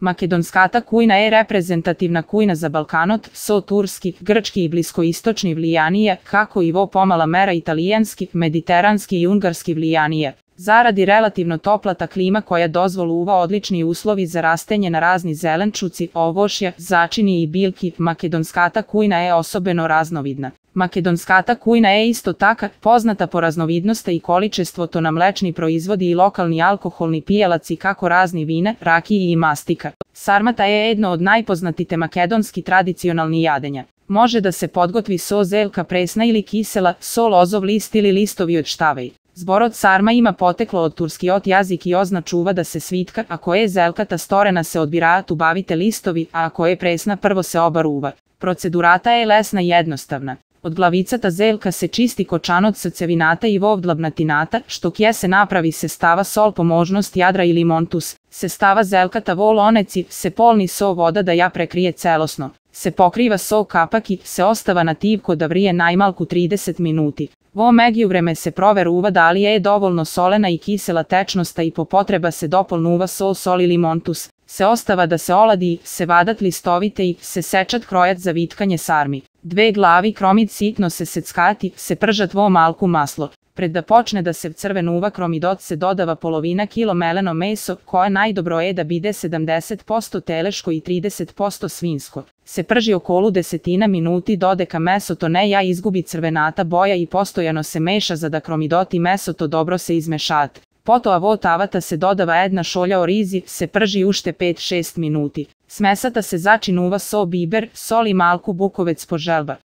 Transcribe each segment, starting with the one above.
Makedonskata kujna je reprezentativna kujna za Balkanot, so turski, grčki i bliskoistočni vlijanije, kako i vo pomala mera italijanski, mediteranski i ungarski vlijanije. Zaradi relativno toplata klima koja dozvoluva odlični uslovi za rastenje na razni zelenčuci, ovošja, začini i biljki, makedonskata kujna je osobeno raznovidna. Makedonskata kujna je isto taka poznata po raznovidnosti i količestvo to na mlečni proizvodi i lokalni alkoholni pijelaci kako razni vina, rakiji i mastika. Sarmata je jedno od najpoznatite makedonski tradicionalni jadenja. Može da se podgotvi so zeljka presna ili kisela, so lozov list ili listovi od štavej. Zborod sarma ima poteklo od turski ot jazik i označuva da se svitka, ako je zeljkata storena se odbiraat ubavite listovi, a ako je presna prvo se obaruva. Procedurata je lesna i jednostavna. Od glavicata zeljka se čisti kočanot srcevinata i vovdlabnatinata, što kje se napravi se stava sol po možnost jadra ili montus, se stava zeljkata vol oneci, se polni so voda da ja prekrije celosno, se pokriva so kapaki, se ostava na tivko da vrije najmalku 30 minuti. Vo megiju vreme se proveruva da li je dovoljno solena i kisela tečnosta i po potreba se dopolnuva so sol ili montus, se ostava da se oladi, se vadat listovite i se sečat krojat za vitkanje sarmi. 2 glavi kromid sitno se seckati, se pržat vo malku maslo. Pred da počne da se crvenuva kromidot se dodava polovina kilo meleno meso, koje najdobro je da bide 70% teleško i 30% svinsko. Se prži okolo 10 minuti dodeka meso to ne ja izgubi crvenata boja i postojano se meša za da kromidot i meso to dobro se izmešat. Poto avo tavata se dodava jedna šolja orizi, se prži ušte 5-6 minuti. Smesata se začinuva so biber, sol i malku bukovec po želba.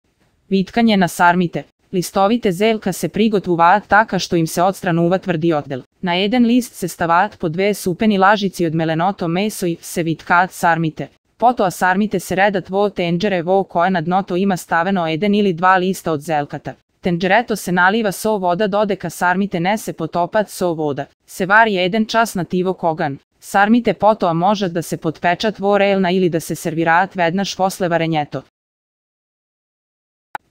Vitkanje na sarmite. Listovite zeljka se prigotvuvat taka što im se odstranuva tvrdi odel. Na jedan list se stavat po 2 supeni lažici od melenoto meso i se vitkat sarmite. Poto a sarmite se redat vo tenđere vo koje na dnoto ima staveno 1 ili 2 lista od zeljkata. Tenđereto se naliva so voda dodeka sarmite ne se potopat so voda. Se vari 1 čas na tivo kogan. Sarmite poto a može da se potpečat vo relna ili da se servirat vednaš posle varenjeto.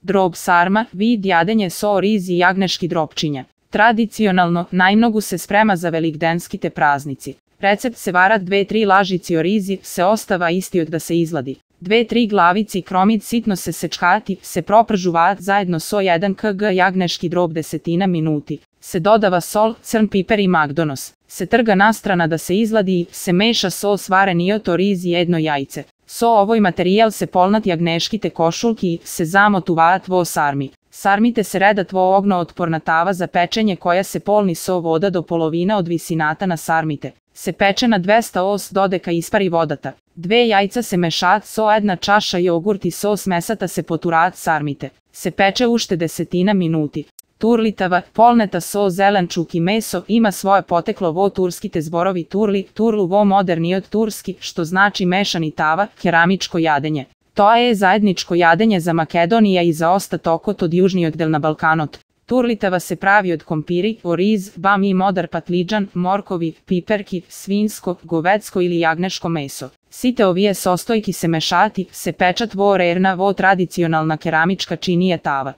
Drob sarma, vid jadenje so rizi i jagneški drobčinja. Tradicionalno, najmnogu se sprema za velikdenskite praznici. Recept se varat 2-3 lažici orizi, se ostava isti od da se izladi. 2-3 glavici kromid sitno se sečkati, se propržuvat zajedno so 1 kg jagneški drob 10 minuti. Se dodava sol, crn piper i magdonos. Se trga nastrana da se izladi, se meša so svaren iot orizi jedno jajce. So ovoj materijal se polnat jagneškite košulki, se zamotuvat vo sarmi. Sarmite se redat vo ogno otporna tava za pečenje koja se polni so voda do polovina od visinata na sarmite. Se peče na 200 dodeka ispari vodata. 2 jajca se mešat so 1 čaša jogurt i sos mesata se poturat sarmite. Se peče ušte 10 minuti. Turlitava, polneta so zelenčuk i meso ima svoje poteklo vo turskite zborovi turli, turlu vo moderni od turski, što znači mešani tava, keramičko jadenje. To je zajedničko jadenje za Makedonija i za ostat okot od južni oddel na Balkanot. Turlitava se pravi od kompiri, oriz, bam i modar patlidžan, morkovi, piperki, svinsko, govedsko ili jagneško meso. Site ovije sostojki se mešati, se pečat vo rerna vo tradicionalna keramička činija tava.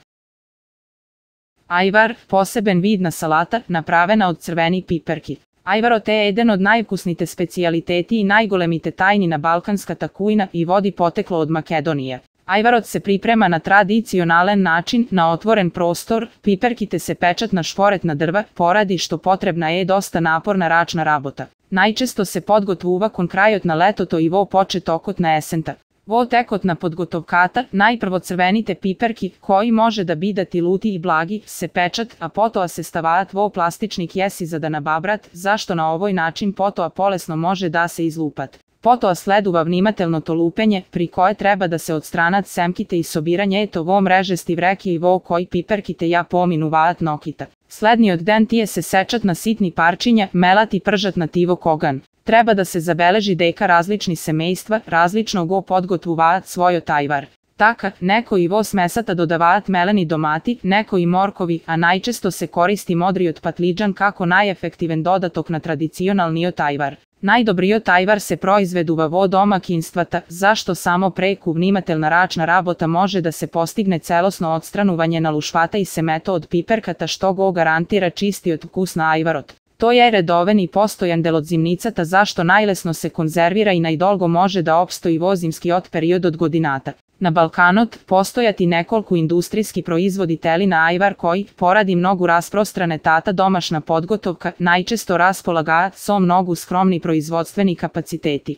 Ajvar, poseben vidna salata, napravena od crveni piperki. Ajvarot je jedan od najvkusnite specijaliteti i najgolemite tajnina balkanskata kujna i vodi poteklo od Makedonije. Ajvarot se priprema na tradicionalan način, na otvoren prostor, piperkite se pečat na šporetna drva, poradi što potrebna je dosta naporna račna rabota. Najčesto se podgotvuva kon krajot na letoto i vo počet okot na esenta. Vo tekotna podgotovkata, najprvo crvenite piperki, koji može da bidati luti i blagi, se pečat, a potoa se stavat vo plastični kjesi za da nababrat, zašto na ovoj način potoa polesno može da se izlupat. Potoa sleduva vnimatelno to lupenje, pri koje treba da se odstranat semkite i sobiranje to vo mrežesti vreki i vo koji piperkite ja pominu vaat nokita. Sledni od dentije se sečat na sitni parčinja, melat i pržat na tivo kogan. Treba da se zabeleži deka različni semejstva, različno go podgotvuvat svojo tajvar. Taka, neko i vo smesata dodavat meleni domati, neko i morkovi, a najčesto se koristi modri od patlidžan kako najefektiven dodatok na tradicionalnio tajvar. Najdobrio tajvar se proizveduva vo domakinstvata, zašto samo preku vnimatelna račna rabota može da se postigne celosno odstranuvanje nalušvata i semeto od piperkata što go garantira čisti od vkusna ajvarot. To je redoven i postojan del od zimnicata zašto najlesno se konzervira i najdolgo može da opstoji vo zimski od period od godinata. Na Balkanot postojati nekoliko industrijski proizvoditeli na ajvar koji, poradi mnogu rasprostrane tata domašna podgotovka, najčesto raspolaga so mnogu skromni proizvodstveni kapaciteti.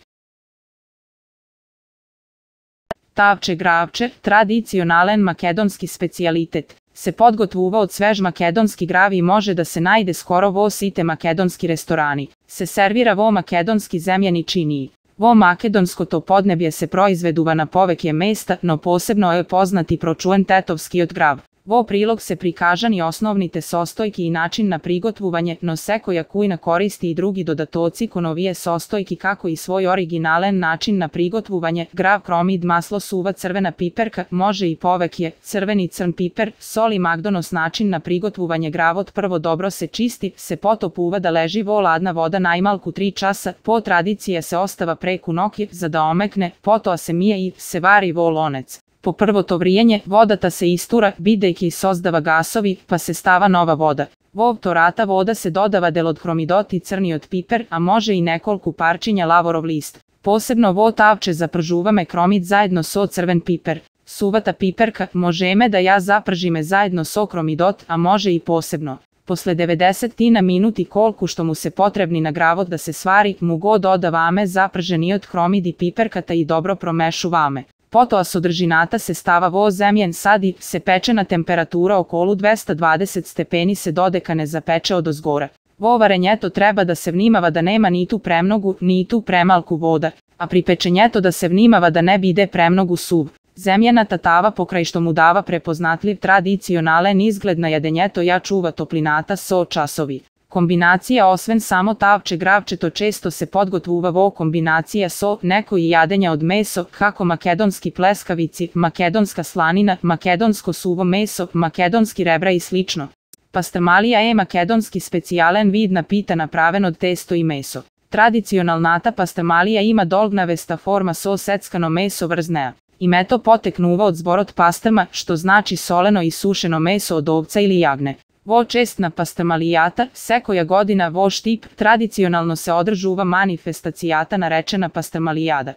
Tavče gravče, tradicionalen makedonski specijalitet, se podgotvuva od svež makedonski gravi i može da se najde skoro vo site makedonski restorani. Se servira vo makedonski zemljani činiji. Vo makedonsko to podneblje se proizveduva na povekje mesta, no posebno je poznati pročuen tetovski od grav. Vo prilog se prikažani osnovni te sostojki i način na prigotvuvanje, no sekoja kujna koristi i drugi dodatoci konovije sostojki kako i svoj originalen način na prigotvuvanje, grav kromid, maslo, suva, crvena piperka, može i povekje, crveni crn piper, sol i magdonos. Način na prigotvuvanje gravot prvo dobro se čisti, se potopuva da leži vo ladna voda najmalku 3 časa, po tradicije se ostava preku noki za da omekne, poto se mije i se vari vo lonec. Po prvo to vrijenje, vodata se istura, bidejki i sozdava gasovi, pa se stava nova voda. Vo torata voda se dodava del od hromidot i crni od piper, a može i nekoliko parčinja lavorov list. Posebno vo tavče zapržuvame kromid zajedno so crven piper. Suvata piperka, možeme da ja zapržime zajedno so kromidot, a može i posebno. Posle 90 minuti kolku što mu se potrebni na gravot da se svari, mu go dodavame zaprženi od kromid i piperkata i dobro promešuvame. Potoa sodržinata se stava vo zemljen sad i se peče na temperatura okolo 220 stepeni se dodeka ne zapeče od ozgora. Vo varenjeto treba da se vnimava da nema ni tu premnogu, ni tu premalku voda, a pri pečenjeto da se vnimava da ne bide premnogu suv. Zemljena tatava pokraj što mu dava prepoznatljiv tradicionalen izgled na jadenjeto ja čuva toplinata so časovi. Kombinacija osven samo tavče gravčeto često se podgotvuva vo kombinacija so neko i jadenja od meso, kako makedonski pleskavici, makedonska slanina, makedonsko suvo meso, makedonski rebra i slično. Pastrmalija je makedonski specijalen vid napita napraven od testo i meso. Tradicionalnata pastrmalija ima dolgnavesta forma so seckano meso vrznea. Imeto poteknuva od zborot pastrma, što znači soleno i sušeno meso od ovca ili jagne. Vo čestna pastrmalijata, sekoja godina vo štip, tradicionalno se održuva manifestacijata narečena pastrmalijada.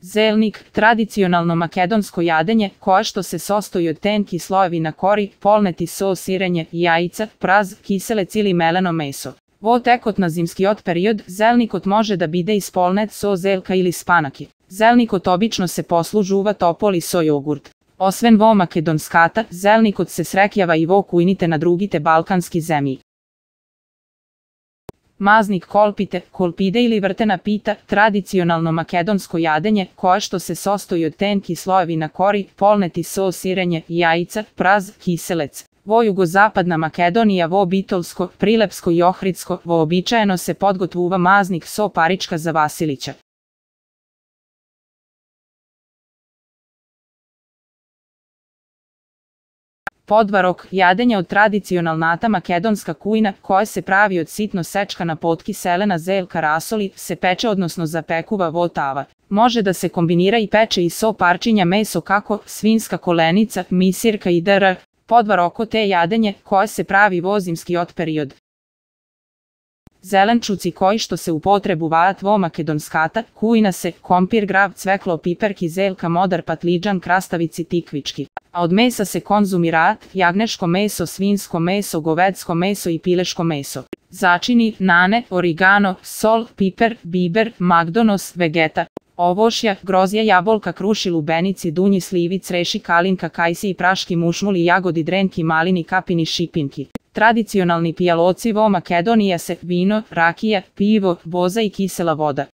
Zelnik, tradicionalno makedonsko jadenje, koje što se sastoji od tenki slojevi na kori, polneti so sirenje, jajica, praz, kiselec ili meleno meso. Vo tekot na zimski od period, zelnikot može da bide ispolnet so zelka ili spanaki. Zelnikot obično se poslužuva topoli so jogurt. Osven vo makedonskata, zelnikot se srekjava i vo kujnite na drugite balkanski zemlji. Maznik kolpite, kolpide ili vrtena pita, tradicionalno makedonsko jadenje, koje što se sastoji od tenki slojevi na kori, polneti so sirenje, jajica, praz, kiselec. Vo jugozapadna Makedonija vo bitolsko, prilepsko i ohridsko, vo običajeno se podgotvuva maznik so parička za Vasilića. Podvarok, jadenje od tradicionalnata makedonska kujna, koja se pravi od sitno sečkana potkiselena zelka rasoli, se peče odnosno zapekuva vo tava. Može da se kombinira i peče i so parčinja meso kako svinska kolenica, misirka i dr. Podvaroko te jadenje, koje se pravi vo zimski od period. Zelenčuci koji što se upotrebu vaat vo makedonskata, kujna se, kompir, grav, cveklo, piperki, zelka, modar, patlidžan, krastavici, tikvički. A od mesa se konzumira jagneško meso, svinsko meso, govedsko meso i pileško meso. Začini, nane, origano, sol, piper, biber, magdonos, vegeta. Ovošja, grozja, jabolka, kruši, lubenici, dunji, slivi, creši, kalinka, kajsi i praški, mušmuli, jagodi, drenki, malini, kapini, šipinki. Tradicionalni pijaloci vo Makedonija se vino, rakija, pivo, boza i kisela voda.